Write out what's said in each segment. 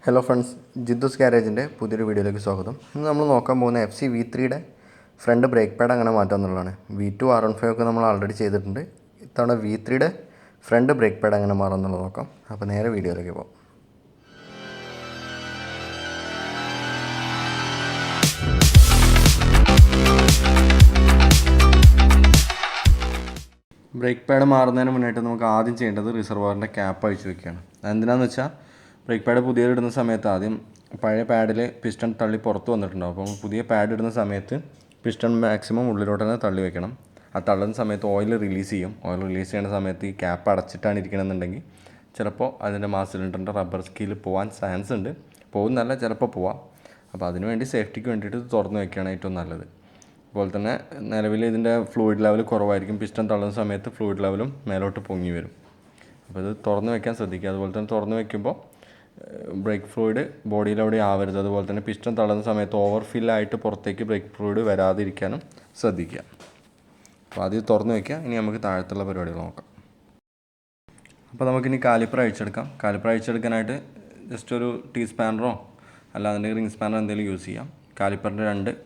Hello friends, ജിദ്ദൂസ് ഗാരേജിൻ്റെ പുതിയൊരു വീഡിയോയിലേക്ക് സ്വാഗതം. ഇന്ന് നമ്മൾ നോക്കാൻ പോകുന്ന FC V3യുടെ ഫ്രണ്ട് ബ്രേക്ക് പാഡ് അങ്ങനെ മാറ്റുക എന്നുള്ളതാണ്. V2 R15 ഒക്കെ നമ്മൾ ആൾറെഡി ചെയ്തിട്ടുണ്ട്. ഇത്തവണ V3യുടെ ഫ്രണ്ട് ബ്രേക്ക് പാഡ് അങ്ങനെ മാറുക എന്നുള്ളത് നോക്കാം. അപ്പോൾ നേരെ വീഡിയോയിലേക്ക് പോകാം. ബ്രേക്ക് പാഡ് മാറുന്നതിന് മുന്നായിട്ട് നമുക്ക് ആദ്യം ചെയ്യേണ്ടത് റിസർവോയറിൻ്റെ ക്യാപ്പ് അഴിച്ചു വയ്ക്കുകയാണ്. അതെന്തിനാണെന്ന് വെച്ചാൽ ബ്രേക്ക് പാഡ് പുതിയത് ഇടുന്ന സമയത്ത് ആദ്യം പഴയ പാഡിൽ പിസ്റ്റൺ തള്ളി പുറത്ത് വന്നിട്ടുണ്ടാവും. അപ്പോൾ പുതിയ പാഡ് ഇടുന്ന സമയത്ത് പിസ്റ്റൺ മാക്സിമം ഉള്ളിലോട്ട് തന്നെ തള്ളി വെക്കണം. ആ തള്ളുന്ന സമയത്ത് ഓയിൽ റിലീസ് ചെയ്യും. ഓയിൽ റിലീസ് ചെയ്യുന്ന സമയത്ത് ഈ ക്യാപ്പ് അടച്ചിട്ടാണ് ഇരിക്കണമെന്നുണ്ടെങ്കിൽ ചിലപ്പോൾ അതിൻ്റെ മാസ് സിലിണ്ടറിൻ്റെ റബ്ബർ സ്കീൽ പോകാൻ ചാൻസ് ഉണ്ട്. പോകുന്നല്ല, ചിലപ്പോൾ പോവാം. അപ്പോൾ അതിനുവേണ്ടി സേഫ്റ്റിക്ക് വേണ്ടിയിട്ട് തുറന്ന് വയ്ക്കുകയാണ് ഏറ്റവും നല്ലത്. അതുപോലെ തന്നെ നിലവിൽ ഇതിൻ്റെ ഫ്ലൂയിഡ് ലെവൽ കുറവായിരിക്കും. പിസ്റ്റൺ തള്ളുന്ന സമയത്ത് ഫ്ലൂയിഡ് ലെവലും മേലോട്ട് പൊങ്ങി വരും. അപ്പോൾ ഇത് തുറന്ന് വയ്ക്കാൻ ശ്രദ്ധിക്കുക. അതുപോലെ തന്നെ തുറന്ന് വയ്ക്കുമ്പോൾ ബ്രേക്ക് ഫ്ലൂയിഡ് ബോഡിയിലവിടെ ആവരുത്. അതുപോലെ തന്നെ പിസ്റ്റൺ തള്ളുന്ന സമയത്ത് ഓവർ ഫില്ലായിട്ട് പുറത്തേക്ക് ബ്രേക്ക് ഫ്ലൂയിഡ് വരാതിരിക്കാനും ശ്രദ്ധിക്കുക. അപ്പോൾ ആദ്യം തുറന്ന് വയ്ക്കുക. ഇനി നമുക്ക് താഴത്തുള്ള പരിപാടികൾ നോക്കാം. അപ്പോൾ നമുക്കിനി കാലിപ്പർ അഴിച്ചെടുക്കാം. കാലിപ്പർ അഴിച്ചെടുക്കാനായിട്ട് ജസ്റ്റ് ഒരു ടീ സ്പാനറോ അല്ലാന്നുണ്ടെങ്കിൽ റിംഗ് സ്പാനറോ എന്തെങ്കിലും യൂസ് ചെയ്യാം. കാലിപ്പറിൻ്റെ 2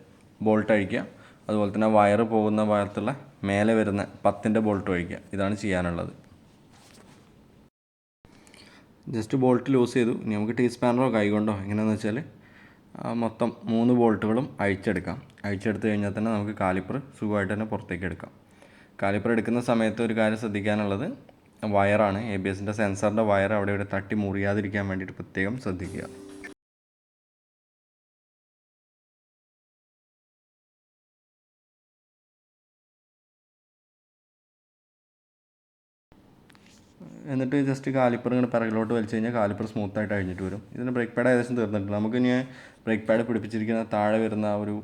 ബോൾട്ട് അഴിക്കുക. അതുപോലെ തന്നെ വയർ പോകുന്ന ഭാഗത്തുള്ള മേലെ വരുന്ന 10ൻ്റെ ബോൾട്ട് അഴിക്കുക. ഇതാണ് ചെയ്യാനുള്ളത്. ജസ്റ്റ് ബോൾട്ട് ലൂസ് ചെയ്തു. ഇനി നമുക്ക് ടീ സ്പാനറോ കൈകൊണ്ടോ എങ്ങനെയാണെന്ന് വെച്ചാൽ മൊത്തം 3 ബോൾട്ടുകളും അഴിച്ചെടുക്കാം. അഴിച്ചെടുത്ത് കഴിഞ്ഞാൽ തന്നെ നമുക്ക് കാലിപ്പർ സുഖമായിട്ട് തന്നെ പുറത്തേക്ക് എടുക്കാം. കാലിപ്പർ എടുക്കുന്ന സമയത്ത് ഒരു കാര്യം ശ്രദ്ധിക്കാനുള്ളത് വയറാണ്. ABSൻ്റെ സെൻസറിൻ്റെ വയർ അവിടെ ഇവിടെ തട്ടി മുറിയാതിരിക്കാൻ വേണ്ടിയിട്ട് പ്രത്യേകം ശ്രദ്ധിക്കുക. എന്നിട്ട് ജസ്റ്റ് കാലിപ്പർ ഇങ്ങനെ പിറകിലോട്ട് വലിച്ചു കഴിഞ്ഞാൽ കാലിപ്പർ സ്മൂത്തായിട്ട് അഴിഞ്ഞിട്ട് വരും. ഇതിന് ബ്രേക്ക് പാഡ് ഏകദേശം തീർന്നിട്ടുണ്ട്. നമുക്കിനി ബ്രേക്ക് പാഡ് പിടിപ്പിച്ചിരിക്കുന്ന താഴെ വരുന്ന ആ ഒരു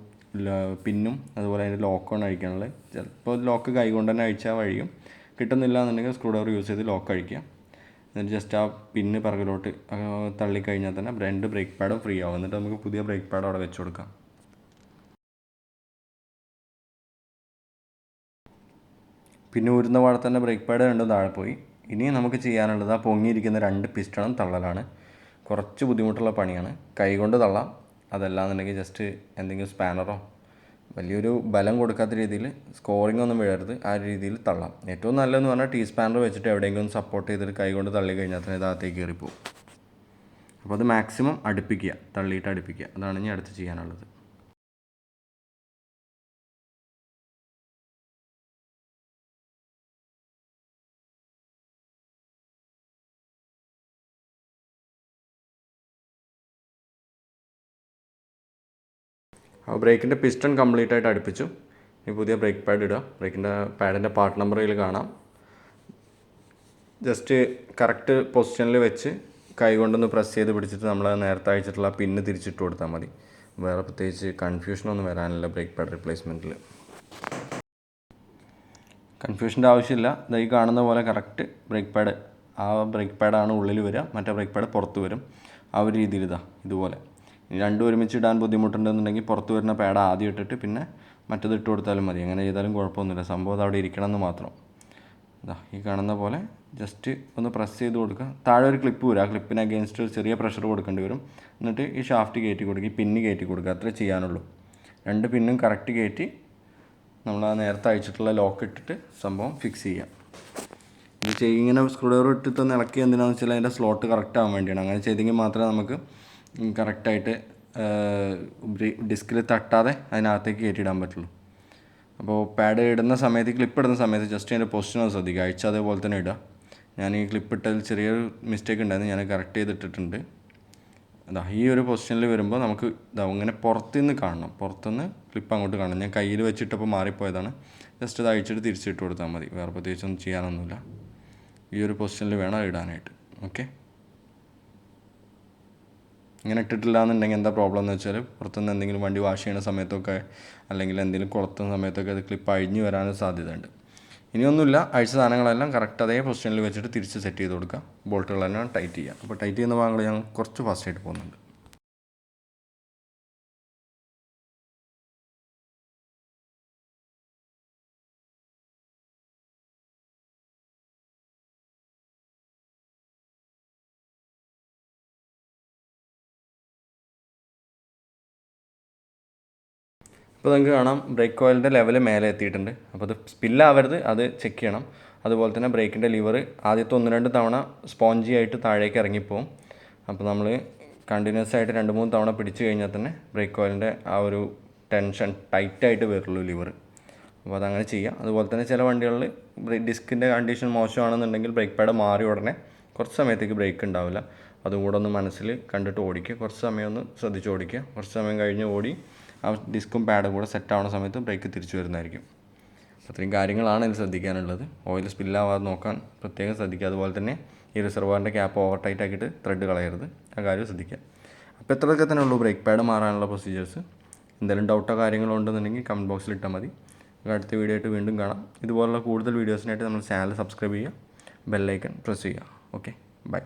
പിന്നും അതുപോലെ അതിൻ്റെ ലോക്കാണ് അഴിക്കാനുള്ളത്. ചിലപ്പോൾ ലോക്ക് കൈകൊണ്ട് തന്നെ അഴിച്ചാൽ വഴിയും. കിട്ടുന്നില്ല എന്നുണ്ടെങ്കിൽ സ്ക്രൂ ഡ്രൈവർ യൂസ് ചെയ്ത് ലോക്ക് അഴിക്കുക. എന്നിട്ട് ജസ്റ്റ് ആ പിന്ന് പിറകിലോട്ട് തള്ളിക്കഴിഞ്ഞാൽ തന്നെ 2 ബ്രേക്ക് പാഡും ഫ്രീ ആവും. എന്നിട്ട് നമുക്ക് പുതിയ ബ്രേക്ക് പാഡ് അവിടെ വെച്ച് കൊടുക്കാം. പിന്നെ ഊരുന്ന പാടെ തന്നെ ബ്രേക്ക് പാഡ് 2 താഴെ പോയി. ഇനി നമുക്ക് ചെയ്യാനുള്ളത് ആ പൊങ്ങിയിരിക്കുന്ന 2 പിസ്റ്റണും തള്ളലാണ്. കുറച്ച് ബുദ്ധിമുട്ടുള്ള പണിയാണ്. കൈകൊണ്ട് തള്ളാം. അതല്ലാന്നുണ്ടെങ്കിൽ ജസ്റ്റ് എന്തെങ്കിലും സ്പാനറോ വലിയൊരു ബലം കൊടുക്കാത്ത രീതിയിൽ സ്കോറിംഗ് ഒന്നും വീഴരുത്, ആ രീതിയിൽ തള്ളാം. ഏറ്റവും നല്ലതെന്ന് പറഞ്ഞാൽ ടീ സ്പാനർ വെച്ചിട്ട് എവിടെയെങ്കിലും സപ്പോർട്ട് ചെയ്തിട്ട് കൈകൊണ്ട് തള്ളി കഴിഞ്ഞാൽ തന്നെ ഇതകത്തേക്ക് കയറിപ്പോവും. അപ്പോൾ അത് മാക്സിമം അടുപ്പിക്കുക, തള്ളിയിട്ട് അടുപ്പിക്കുക. അതാണ് ഇനി അടുത്ത് ചെയ്യാനുള്ളത്. ബ്രേക്കിൻ്റെ പിസ്റ്റൺ കംപ്ലീറ്റ് ആയിട്ട് അടുപ്പിച്ചു. ഇനി പുതിയ ബ്രേക്ക് പാഡ് ഇടുക. ബ്രേക്കിൻ്റെ പാഡിൻ്റെ പാർട്ട് നമ്പർ ഇതിൽ കാണാം. ജസ്റ്റ് കറക്റ്റ് പൊസിഷനിൽ വെച്ച് കൈ കൊണ്ടൊന്ന് പ്രസ് ചെയ്ത് പിടിച്ചിട്ട് നമ്മൾ നേരത്തെ അയച്ചിട്ടുള്ള പിന്ന് തിരിച്ചിട്ട് കൊടുത്താൽ മതി. വേറെ പ്രത്യേകിച്ച് കൺഫ്യൂഷനൊന്നും വരാനില്ല ബ്രേക്ക് പാഡ് റിപ്ലേസ്മെൻറ്റിൽ. കൺഫ്യൂഷൻ്റെ ആവശ്യമില്ല. ഈ കാണുന്ന പോലെ കറക്റ്റ് ബ്രേക്ക് പാഡ്, ആ ബ്രേക്ക് പാഡാണ് ഉള്ളിൽ വരിക, മറ്റേ ബ്രേക്ക് പാഡ് പുറത്ത് വരും. ആ ഒരു രീതിയിൽ ഇതുപോലെ. രണ്ടും ഒരുമിച്ച് ഇടാൻ ബുദ്ധിമുട്ടുണ്ടെന്നുണ്ടെങ്കിൽ പുറത്ത് വരുന്ന പാഡ് ആദ്യം ഇട്ടിട്ട് പിന്നെ മറ്റത് ഇട്ട് കൊടുത്താലും മതി. അങ്ങനെ ചെയ്താലും കുഴപ്പമൊന്നുമില്ല. സംഭവം അത് അവിടെ ഇരിക്കണമെന്ന് മാത്രം. ഈ കാണുന്ന പോലെ ജസ്റ്റ് ഒന്ന് പ്രസ് ചെയ്ത് കൊടുക്കുക. താഴെ ഒരു ക്ലിപ്പ് വരും. ആ ക്ലിപ്പിന് അഗെയിൻസ്റ്റ് ഒരു ചെറിയ പ്രഷർ കൊടുക്കേണ്ടി വരും. എന്നിട്ട് ഈ ഷാഫ്റ്റ് കയറ്റി കൊടുക്കുക, ഈ പിന്ന് കയറ്റി കൊടുക്കുക. അത്രേ ചെയ്യാനുള്ളൂ. 2 പിന്നും കറക്റ്റ് കയറ്റി നമ്മൾ ആ നേരത്തെ അയച്ചിട്ടുള്ള ലോക്ക് ഇട്ടിട്ട് സംഭവം ഫിക്സ് ചെയ്യാം. ഇത് ഇങ്ങനെ സ്ക്രൂ ഡ്രൈവർ ഇട്ടിട്ടൊന്ന് ഇളക്കി എന്തിനാണെന്ന് വെച്ചാൽ അതിൻ്റെ സ്ലോട്ട് കറക്റ്റ് ആവാൻ വേണ്ടിയാണ്. അങ്ങനെ ചെയ്തെങ്കിൽ മാത്രമേ നമുക്ക് കറക്റ്റായിട്ട് ഡിസ്കിൽ തട്ടാതെ അതിനകത്തേക്ക് കയറ്റിയിടാൻ പറ്റുള്ളൂ. അപ്പോൾ പാഡ് ഇടുന്ന സമയത്ത്, ക്ലിപ്പ് ഇടുന്ന സമയത്ത് ജസ്റ്റ് അതിൻ്റെ പൊസിഷൻ ഒന്ന് ശ്രദ്ധിക്കുക. അഴിച്ച് അതേപോലെ തന്നെ ഇടുക. ഞാൻ ഈ ക്ലിപ്പ് ഇട്ടതിൽ ചെറിയൊരു മിസ്റ്റേക്ക് ഉണ്ടായിരുന്നു, ഞാൻ കറക്റ്റ് ചെയ്തിട്ടിട്ടുണ്ട്. ഈ ഒരു പൊസിഷനിൽ വരുമ്പോൾ നമുക്ക് ഇങ്ങനെ പുറത്തുനിന്ന് കാണണം. പുറത്തുനിന്ന് ക്ലിപ്പ് അങ്ങോട്ട് കാണണം. ഞാൻ കയ്യിൽ വെച്ചിട്ടപ്പോൾ മാറിപ്പോയതാണ്. ജസ്റ്റ് ഇത് അഴിച്ചിട്ട് തിരിച്ചിട്ട് കൊടുത്താൽ മതി. വേറെ പ്രത്യേകിച്ചൊന്നും ചെയ്യാനൊന്നുമില്ല. ഈ ഒരു പൊസിഷനിൽ വേണം ഇടാനായിട്ട്. ഓക്കെ, ഇങ്ങനെ ഇട്ടിട്ടില്ല എന്നുണ്ടെങ്കിൽ എന്താ പ്രോബ്ലം എന്ന് വെച്ചാൽ പുറത്തുനിന്ന് എന്തെങ്കിലും വണ്ടി വാഷ് ചെയ്യുന്ന സമയത്തൊക്കെ അല്ലെങ്കിൽ എന്തെങ്കിലും കൊളുത്തുന്ന സമയത്തൊക്കെ അത് ക്ലിപ്പ് അഴിഞ്ഞ് വരാനും സാധ്യതയുണ്ട്. ഇനിയൊന്നുമില്ല, അഴിച്ച സാധനങ്ങളെല്ലാം കറക്റ്റ് അതേ പൊസിഷനിൽ വെച്ചിട്ട് തിരിച്ച് സെറ്റ് ചെയ്ത് കൊടുക്കുക. ബോൾട്ടുകളെല്ലാം ടൈറ്റ് ചെയ്യുക. അപ്പോൾ ടൈറ്റ് ചെയ്യുന്ന ഭാഗങ്ങൾ ഞാൻ കുറച്ച് ഫാസ്റ്റായിട്ട് പോകുന്നുണ്ട്. ഇപ്പോൾ നിങ്ങൾക്ക് കാണാം ബ്രേക്ക് ഓയിലിൻ്റെ ലെവൽ മേലെ എത്തിയിട്ടുണ്ട്. അപ്പോൾ അത് സ്പില്ലാവരുത്, അത് ചെക്ക് ചെയ്യണം. അതുപോലെ തന്നെ ബ്രേക്കിൻ്റെ ലിവർ ആദ്യത്തെ 1-2 തവണ സ്പോഞ്ചി ആയിട്ട് താഴേക്ക് ഇറങ്ങിപ്പോവും. അപ്പോൾ നമ്മൾ കണ്ടിന്യൂസ് ആയിട്ട് 2-3 തവണ പിടിച്ച് കഴിഞ്ഞാൽ തന്നെ ബ്രേക്ക് ഓയിലിൻ്റെ ആ ഒരു ടെൻഷൻ ടൈറ്റായിട്ട് വരുള്ളൂ ലിവർ. അപ്പോൾ അതങ്ങനെ ചെയ്യുക. അതുപോലെ തന്നെ ചില വണ്ടികളിൽ ഡിസ്കിൻ്റെ കണ്ടീഷൻ മോശമാണെന്നുണ്ടെങ്കിൽ ബ്രേക്ക് പാഡ് മാറി ഉടനെ കുറച്ച് സമയത്തേക്ക് ബ്രേക്ക് ഉണ്ടാവില്ല. അതും കൂടെ ഒന്ന് മനസ്സിൽ കണ്ടിട്ട് ഓടിക്കുക. കുറച്ച് സമയം ഒന്ന് ശ്രദ്ധിച്ച് ഓടിക്കുക. കുറച്ച് സമയം കഴിഞ്ഞ് ഓടി ആ ഡിസ്കും പാഡും കൂടെ സെറ്റ് ആവുന്ന സമയത്ത് ബ്രേക്ക് തിരിച്ചു വരുന്നതായിരിക്കും. അത്രയും കാര്യങ്ങളാണ് ഇതിൽ ശ്രദ്ധിക്കാനുള്ളത്. ഓയിൽ സ്പില്ലാവാതെ നോക്കാൻ പ്രത്യേകം ശ്രദ്ധിക്കുക. അതുപോലെ തന്നെ ഈ റിസർവറിൻ്റെ ക്യാപ്പ് ഓവർ ടൈറ്റ് ആക്കിയിട്ട് ത്രെഡ് കളയരുത്, ആ കാര്യം ശ്രദ്ധിക്കുക. അപ്പോൾ ഇത്രയൊക്കെ തന്നെ ഉള്ളൂ ബ്രേക്ക് പാഡ് മാറാനുള്ള പ്രൊസീജിയേഴ്സ്. എന്തെങ്കിലും ഡൗട്ടോ കാര്യങ്ങളോ ഉണ്ടെന്നുണ്ടെങ്കിൽ കമൻറ്റ് ബോക്സിൽ ഇട്ടാൽ മതി. അടുത്ത വീഡിയോ ആയിട്ട് വീണ്ടും കാണാം. ഇതുപോലുള്ള കൂടുതൽ വീഡിയോസിനായിട്ട് നമ്മൾ ചാനൽ സബ്സ്ക്രൈബ് ചെയ്യുക, ബെല്ലൈക്കൺ പ്രസ് ചെയ്യുക. Okay, by.